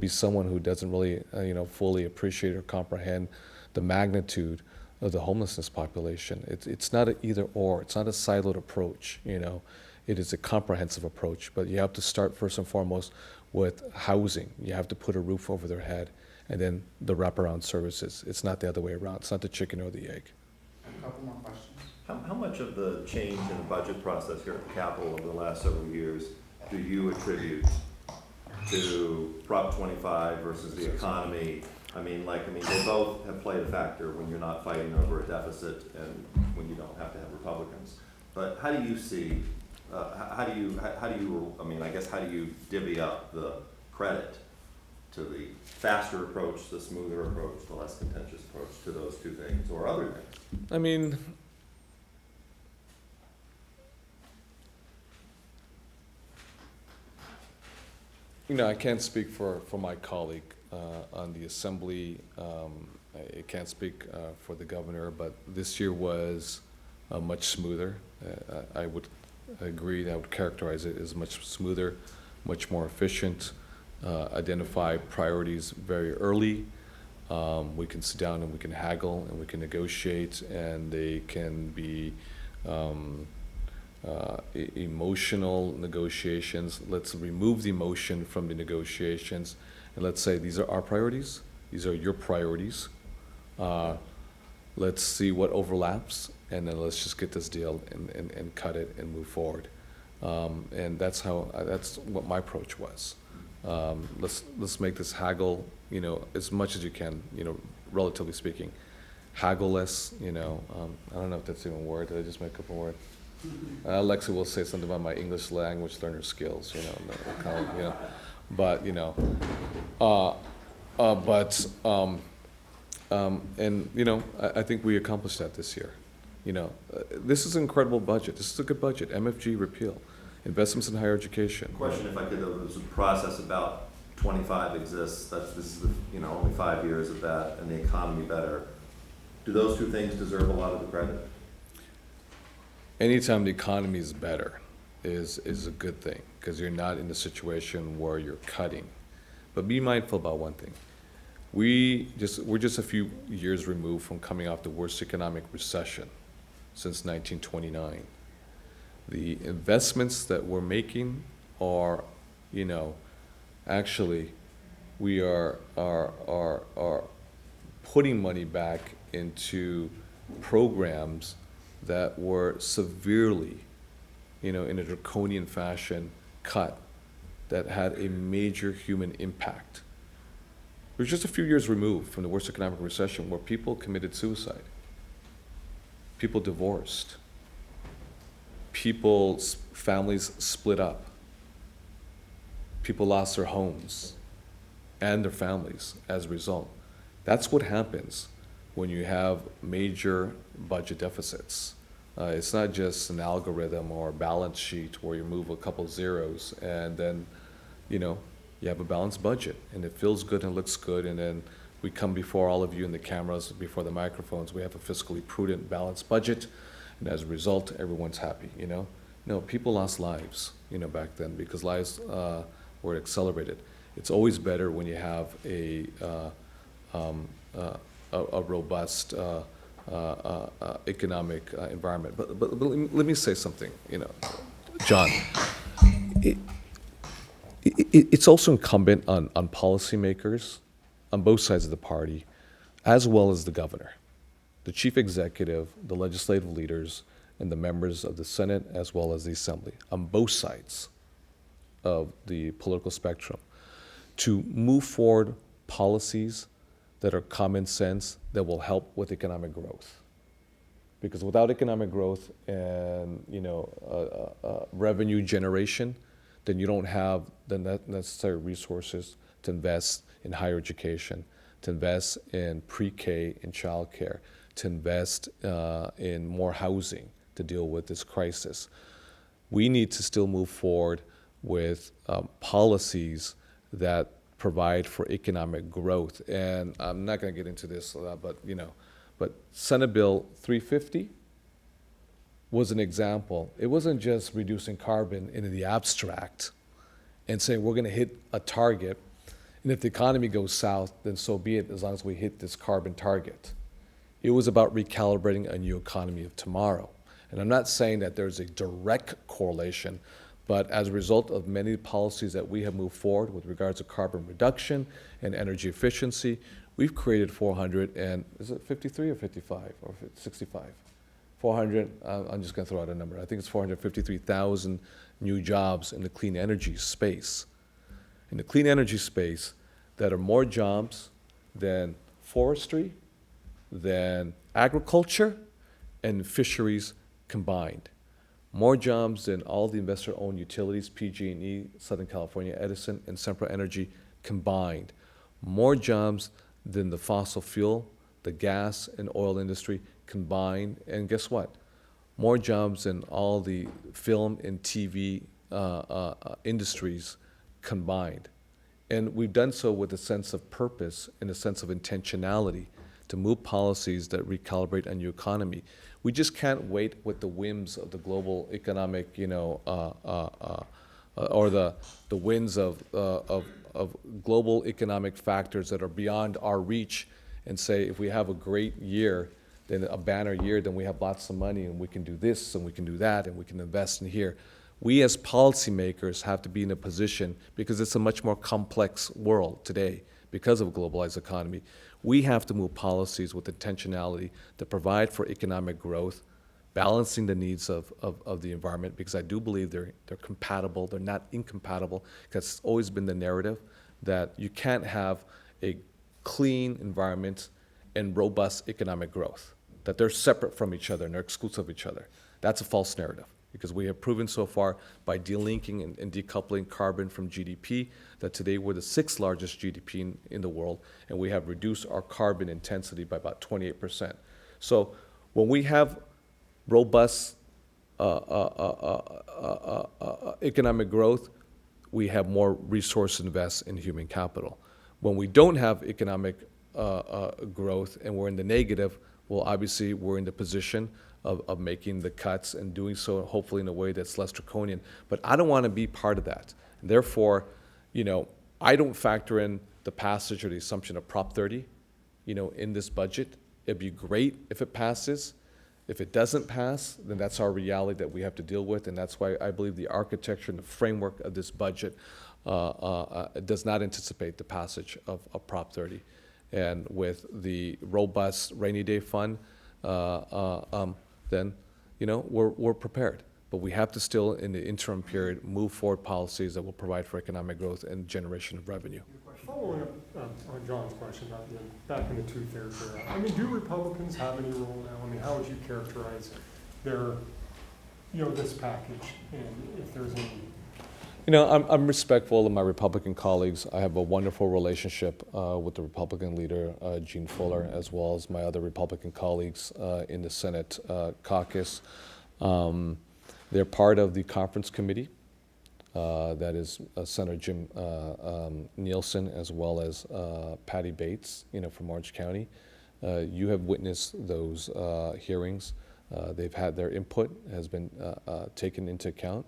be someone who doesn't really, fully appreciate or comprehend the magnitude of the homelessness population. It's not an either or. It's not a siloed approach. It is a comprehensive approach. But you have to start first and foremost with housing. You have to put a roof over their head, and then the wraparound services. It's not the other way around. It's not the chicken or the egg. A couple more questions. How much of the change in the budget process here at the Capitol over the last several years do you attribute to Prop 25 versus the economy? They both have played a factor when you're not fighting over a deficit and when you don't have to have Republicans. But how do you see, how do you divvy up the credit to the faster approach, the smoother approach, the less contentious approach to those two things or other things? I can't speak for my colleague on the Assembly. I can't speak for the governor, but this year was much smoother. I would agree that I would characterize it as much smoother, much more efficient, identify priorities very early. We can sit down and we can haggle and we can negotiate, and they can be emotional negotiations. Let's remove the emotion from the negotiations, and let's say these are our priorities, these are your priorities. Let's see what overlaps, and then let's just get this deal and cut it and move forward. And that's what my approach was. Let's make this haggle, as much as you can, relatively speaking. Haggle-less, I don't know if that's even a word. Did I just make up a word? Alexa will say something about my English language learner skills, but I think we accomplished that this year. This is an incredible budget. This is a good budget. MFG repeal, investments in higher education. Question, if I could, there's a process about 25 exists. This is only 5 years of that, and the economy better. Do those two things deserve a lot of the credit? Anytime the economy is better is a good thing, because you're not in the situation where you're cutting. But be mindful about one thing. We're just a few years removed from coming off the worst economic recession since 1929. The investments that we're making are, actually, we are putting money back into programs that were severely, in a draconian fashion, cut, that had a major human impact. We're just a few years removed from the worst economic recession where people committed suicide, people divorced, people's families split up, people lost their homes and their families as a result. That's what happens when you have major budget deficits. It's not just an algorithm or a balance sheet where you move a couple zeros and then, you have a balanced budget and it feels good and looks good, and then we come before all of you in the cameras, before the microphones, we have a fiscally prudent, balanced budget, and as a result, everyone's happy, No, people lost lives, back then, because lives were accelerated. It's always better when you have a robust economic environment. But let me say something, John. It's also incumbent on policymakers on both sides of the party, as well as the governor, the chief executive, the legislative leaders, and the members of the Senate, as well as the Assembly, on both sides of the political spectrum, to move forward policies that are common sense, that will help with economic growth. Because without economic growth and revenue generation, then you don't have the necessary resources to invest in higher education, to invest in pre-K and childcare, to invest in more housing to deal with this crisis. We need to still move forward with policies that provide for economic growth. And I'm not going to get into this, but Senate Bill 350 was an example. It wasn't just reducing carbon in the abstract and saying we're going to hit a target, and if the economy goes south, then so be it, as long as we hit this carbon target. It was about recalibrating a new economy of tomorrow. And I'm not saying that there's a direct correlation, but as a result of many policies that we have moved forward with regards to carbon reduction and energy efficiency, we've created 400 and, is it 53 or 55 or 65? 400, I'm just gonna throw out a number. I think it's 453,000 new jobs in the clean energy space. In the clean energy space, that are more jobs than forestry, than agriculture, and fisheries combined. More jobs than all the investor-owned utilities, PG&E, Southern California Edison, and Sempra Energy combined. More jobs than the fossil fuel, the gas and oil industry combined. And guess what? More jobs than all the film and TV industries combined. And we've done so with a sense of purpose and a sense of intentionality to move policies that recalibrate a new economy. We just can't wait with the whims of the global economic, or the winds of global economic factors that are beyond our reach, and say if we have a great year, then a banner year, then we have lots of money and we can do this and we can do that and we can invest in here. We as policymakers have to be in a position, because it's a much more complex world today because of a globalized economy. We have to move policies with intentionality to provide for economic growth, balancing the needs of the environment, because I do believe they're compatible, they're not incompatible, because it's always been the narrative that you can't have a clean environment and robust economic growth, that they're separate from each other and they're exclusive of each other. That's a false narrative, because we have proven so far by delinking and decoupling carbon from GDP that today we're the 6th largest GDP in the world, and we have reduced our carbon intensity by about 28%. So when we have robust economic growth, we have more resources to invest in human capital. When we don't have economic growth and we're in the negative, well, obviously we're in the position of making the cuts and doing so hopefully in a way that's less draconian. But I don't want to be part of that. Therefore, I don't factor in the passage or the assumption of Prop 30, in this budget. It'd be great if it passes. If it doesn't pass, then that's our reality that we have to deal with, and that's why I believe the architecture and the framework of this budget does not anticipate the passage of Prop 30. And with the robust rainy day fund, then we're prepared. But we have to still, in the interim period, move forward policies that will provide for economic growth and generation of revenue. Following up on John's question about back in the tooth fairy era, do Republicans have any role now? How would you characterize their, this package, and if there's any You know, I'm respectful of my Republican colleagues. I have a wonderful relationship with the Republican leader, Gene Fuller, as well as my other Republican colleagues in the Senate caucus. They're part of the conference committee. That is Senator Jim Nielsen, as well as Patty Bates, from Orange County. You have witnessed those hearings. They've had their input has been taken into account.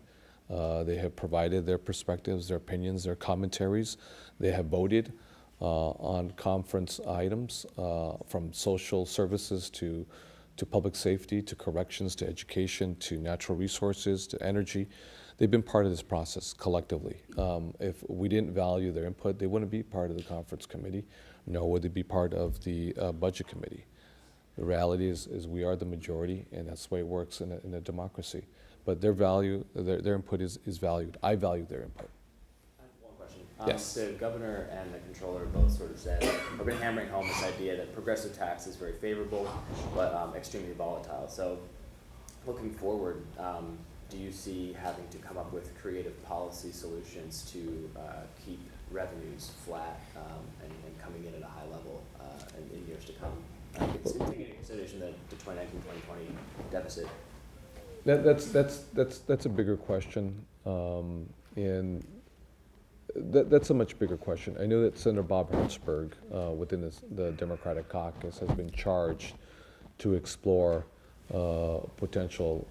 They have provided their perspectives, their opinions, their commentaries. They have voted on conference items from social services to public safety, to corrections, to education, to natural resources, to energy. They've been part of this process collectively. If we didn't value their input, they wouldn't be part of the conference committee, nor would they be part of the budget committee. The reality is we are the majority, and that's the way it works in a democracy. But their input is valued. I value their input. I have one question. Yes. The governor and the controller both sort of said, have been hammering home this idea that progressive tax is very favorable, but extremely volatile. So looking forward, do you see having to come up with creative policy solutions to keep revenues flat and coming in at a high level in years to come? Taking into consideration the 2019-2020 deficit. That's a bigger question, and that's a much bigger question. I know that Senator Bob Hertzberg, within the Democratic caucus, has been charged to explore potential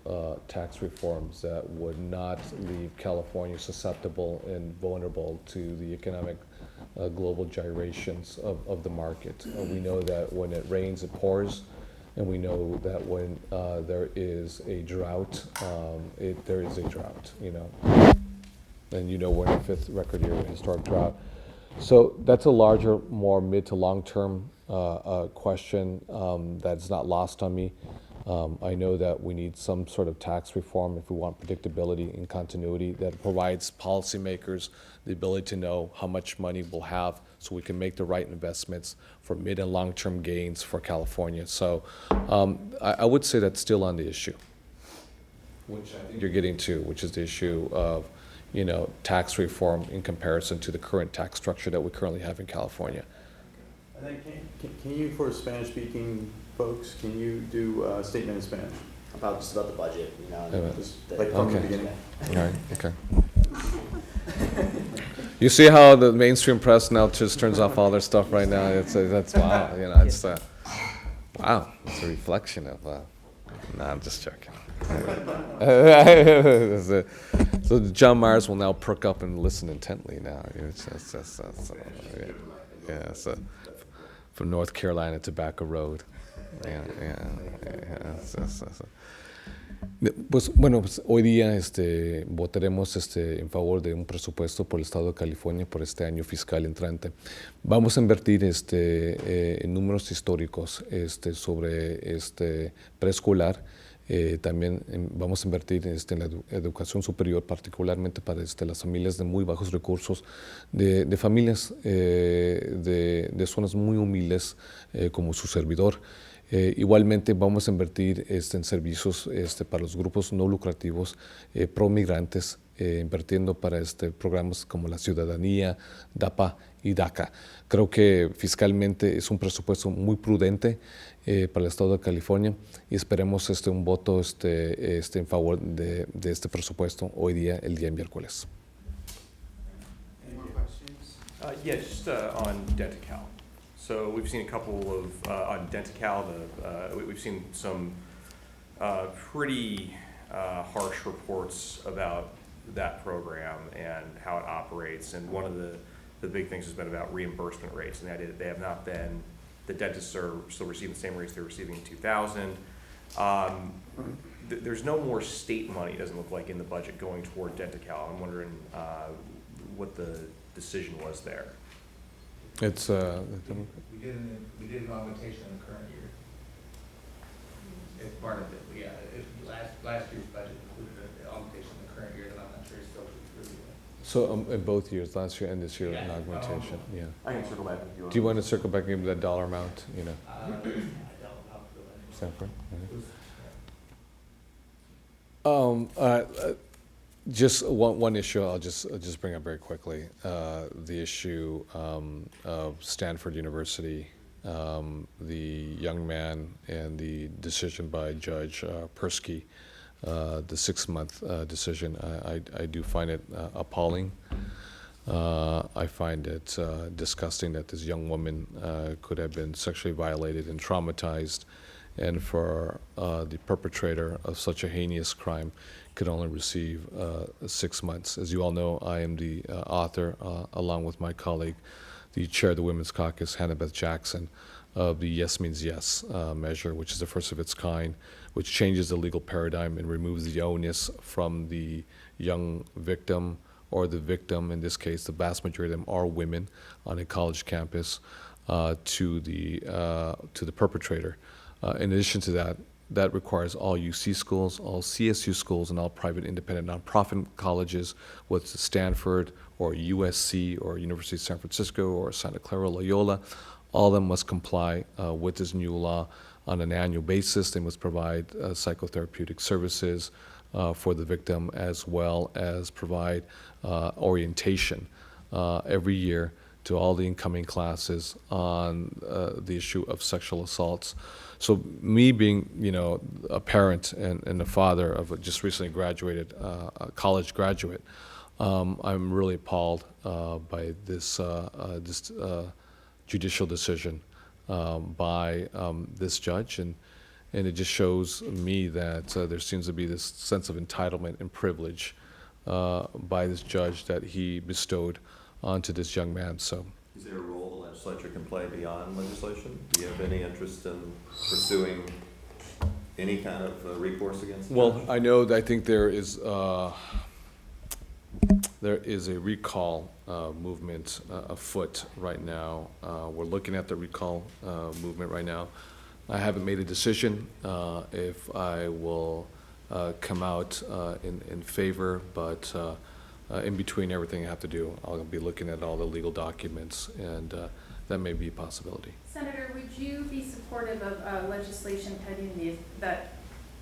tax reforms that would not leave California susceptible and vulnerable to the economic global gyrations of the market. We know that when it rains, it pours. And we know that when there is a drought, there is a drought, And we're in the 5th record year of historic drought. So that's a larger, more mid to long-term question that's not lost on me. I know that we need some sort of tax reform if we want predictability and continuity that provides policymakers the ability to know how much money we'll have so we can make the right investments for mid and long-term gains for California. So I would say that's still on the issue, which I think you're getting to, which is the issue of tax reform in comparison to the current tax structure that we currently have in California. And then can you, for Spanish-speaking folks, can you do a statement in Spanish? Just about the budget, Just like from the Okay. beginning. All right, okay. You see how the mainstream press now just turns off all their stuff right now? That's wow, it's wow, it's a reflection of, no, I'm just joking. So John Myers will now perk up and listen intently now. So from North Carolina, Tobacco Road. Pues bueno, pues hoy día votaremos en favor de un presupuesto por el Estado de California por este año fiscal entrante. Vamos a invertir en números históricos sobre preescolar. También vamos a invertir en la educación superior, particularmente para las familias de muy bajos recursos, de familias de zonas muy humildes como su servidor. Igualmente vamos a invertir en servicios para los grupos no lucrativos pro-migrantes, invirtiendo para programas como la ciudadanía, DAPA y DACA. Creo que fiscalmente es un presupuesto muy prudente para el Estado de California y esperemos un voto en favor de este presupuesto hoy día, el día miércoles. Any more questions? Yeah, just on Dentical. So we've seen a couple of, on Dentical, we've seen some pretty harsh reports about that program and how it operates. And one of the big things has been about reimbursement rates and the idea that they have not been, the dentists are still receiving the same rates they were receiving in 2000. There's no more state money, it doesn't look like, in the budget going toward Dentical. I'm wondering what the decision was there. It's We did an augmentation in the current year. It's part of it. Last year's budget included an augmentation in the current year, and I'm not sure it's still true yet. So in both years, last year and this year, Yeah. an augmentation. Yeah. I can circle back if you want. Do you want to circle back into that dollar amount? I don't know. Sanford? It was- Just one issue I'll just bring up very quickly. The issue of Stanford University, the young man and the decision by Judge Persky, the 6-month decision. I do find it appalling. I find it disgusting that this young woman could have been sexually violated and traumatized, and for the perpetrator of such a heinous crime could only receive 6 months. As you all know, I am the author, along with my colleague, the chair of the Women's Caucus, Hannah Beth Jackson, of the Yes Means Yes measure, which is the first of its kind, which changes the legal paradigm and removes the onus from the young victim or the victim. In this case, the vast majority of them are women on a college campus, to the perpetrator. In addition to that, that requires all UC schools, all CSU schools, and all private independent nonprofit colleges, whether it's Stanford or USC or University of San Francisco or Santa Clara Loyola. All of them must comply with this new law on an annual basis. They must provide psychotherapeutic services for the victim, as well as provide orientation every year to all the incoming classes on the issue of sexual assaults. So me being, a parent and a father of a just recently graduated college graduate, I'm really appalled by this judicial decision by this judge, and it just shows me that there seems to be this sense of entitlement and privilege by this judge that he bestowed onto this young man. So, is there a role the legislature can play beyond legislation? Do you have any interest in pursuing any kind of recourse against the well, judge? I know that I think there is a recall movement afoot right now. We're looking at the recall movement right now. I haven't made a decision if I will come out in favor, but in between everything I have to do, I'll be looking at all the legal documents, and that may be a possibility. Senator, would you be supportive of legislation pending that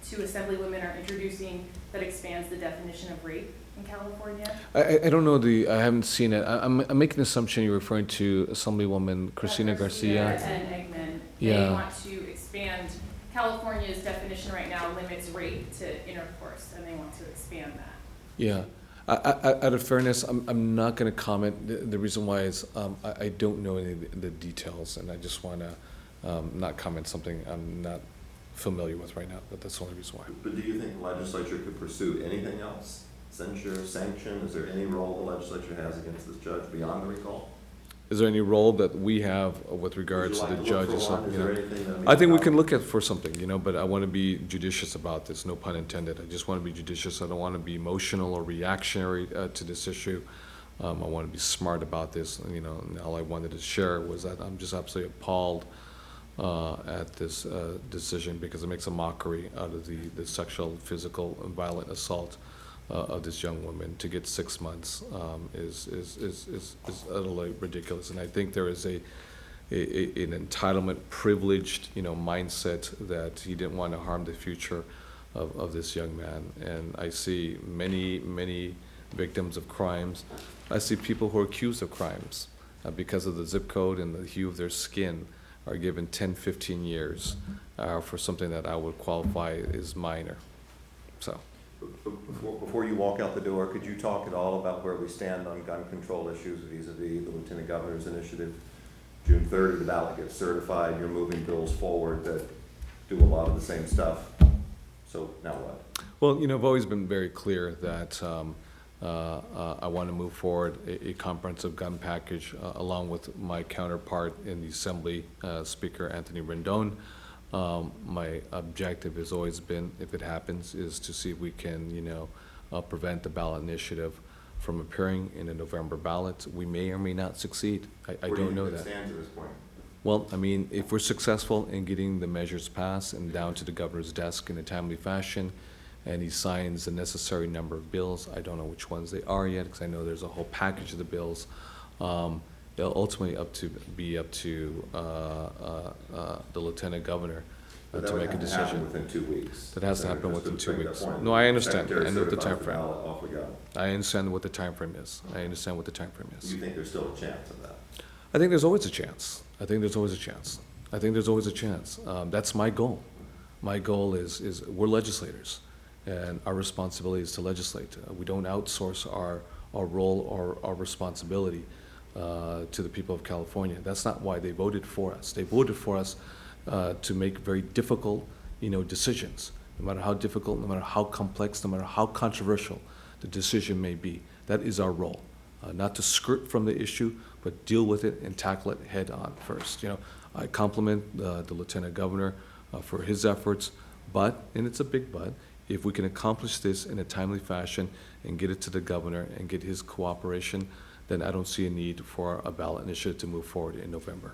two Assemblywomen are introducing that expands the definition of rape in California? I don't know I haven't seen it. I'm making an assumption you're referring to Assemblywoman Christina Garcia. And Eggman. Yeah. They want to expand, California's definition right now limits rape to intercourse, and they want to expand that. Yeah. Out of fairness, I'm not going to comment. The reason why is I don't know any of the details, and I just want to not comment something I'm not familiar with right now, but that's the only reason why. But do you think the legislature could pursue anything else? Censure, sanction? Is there any role the legislature has against this judge beyond the recall? Is there any role that we have with regards to the judge or something? Is there anything that I think we can look at for something, but I want to be judicious about this, no pun intended. I just want to be judicious. I don't want to be emotional or reactionary to this issue. I want to be smart about this, and all I wanted to share was that I'm just absolutely appalled at this decision, because it makes a mockery out of the sexual, physical, and violent assault of this young woman. To get 6 months is utterly ridiculous, and I think there is an entitlement, privileged, mindset that he didn't want to harm the future of this young man. And I see many victims of crimes. I see people who are accused of crimes because of the zip code and the hue of their skin are given 10, 15 years for something that I would qualify as minor. So. Before you walk out the door, could you talk at all about where we stand on gun control issues vis-a-vis the Lieutenant Governor's initiative? June 30, the ballot gets certified, you're moving bills forward that do a lot of the same stuff. So now what? Well, I've always been very clear that I want to move forward a comprehensive gun package along with my counterpart in the Assembly, Speaker Anthony Rendon. My objective has always been, if it happens, is to see if we can, prevent the ballot initiative from appearing in a November ballot. We may or may not succeed. I don't know that. Where do you think it stands at this point? Well, if we're successful in getting the measures passed and down to the governor's desk in a timely fashion, and he signs the necessary number of bills, I don't know which ones they are yet, because I know there's a whole package of the bills. It'll ultimately be up to the Lieutenant Governor But to that make a would have to happen decision. within 2 weeks. That has to Senator, happen just within to 2 bring that weeks. point. No, I understand. Secretary I know the certifies timeframe. ballot, Off we go. I understand what the time frame is. I understand what the time frame is. You think there's still a chance of that? I think there's always a chance. I think there's always a chance. I think there's always a chance. That's my goal. My goal is we're legislators, and our responsibility is to legislate. We don't outsource our role or our responsibility to the people of California. That's not why they voted for us. They voted for us to make very difficult, decisions. No matter how difficult, no matter how complex, no matter how controversial the decision may be. That is our role. Not to skirt from the issue, but deal with it and tackle it head on first. I compliment the Lieutenant Governor for his efforts, but, and it's a big but, if we can accomplish this in a timely fashion and get it to the governor and get his cooperation, then I don't see a need for a ballot initiative to move forward in November.